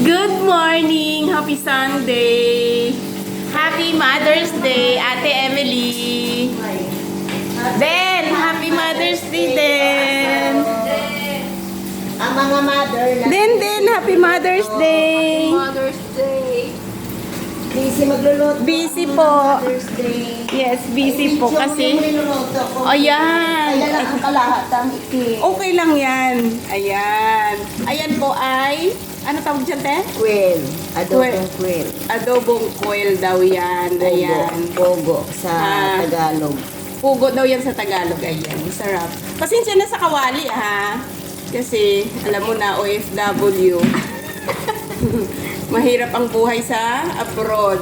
Good morning! Happy Sunday! Happy Mother's Day, Ate Emily! Den! Happy Mother's Day, Den! Ang mga mother na Den! Happy Mother's Day! Mother's Day. Busy magluluto. Busy Ang po. Mother's Day. Yes, busy po kasi. Yung niluluto ko. Ayan! Kaya lang ang kalahatang iki. Okay lang yan. Ayan. Ayan po ay, ano tawag dyan, Te? Quail. Adobong quail. Adobong quail daw yan. Ayan. Pogo sa Ah. Tagalog. Pugo daw yan sa Tagalog. Ayan, masarap. Pasensya na sa kawali, ha? Kasi, alam mo na, OFW. Mahirap ang buhay sa abroad.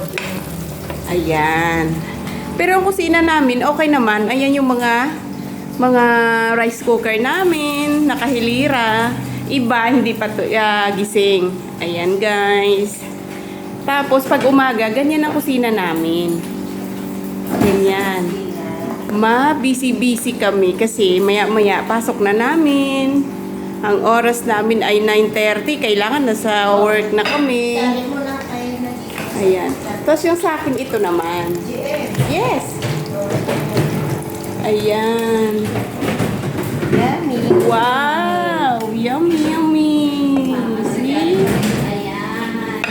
Ayan. Pero ang kusina namin, okay naman. Ayan yung mga rice cooker namin, nakahilira. Iba, hindi pa to, gising. Ayan, guys. Tapos, pag umaga, ganyan ang kusina namin. Ganyan. Busy kami kasi maya-maya pasok na namin. Ang oras namin ay 9:30. Kailangan nasa work na kami. Dali mo na kayo na dito. Ayan. Tapos yung sa akin, ito naman. Yes. Ayan. Yummy. Wow! Yummy! See? Ayan.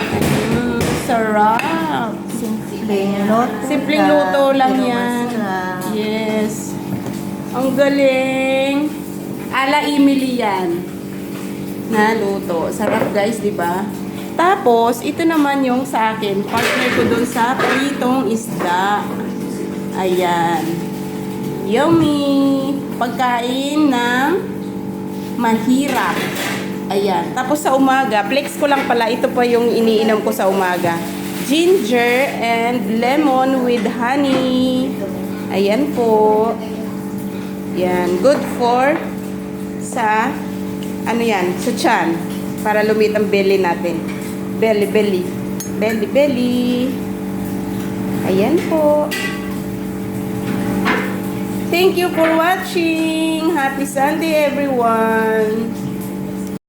Sarap! Simpleng luto. Simpleng luto lang Pero yan. masarap. Yes. Ang galing. Ala Emily yan. Na luto. Sarap guys, di ba? Tapos, ito naman yung sa akin. Partner ko dun sa pritong isda. Ayan. Yummy! Pagkain ng mahirap. Ayan. Tapos sa umaga, flex ko lang pala. Ito pa yung iniinom ko sa umaga. Ginger and lemon with honey. Ayan po. Yan. Good for sa ano yan? Sa tiyan. Para lumit ang belly natin. Belly. Ayan po. Thank you for watching. Happy Sunday, everyone.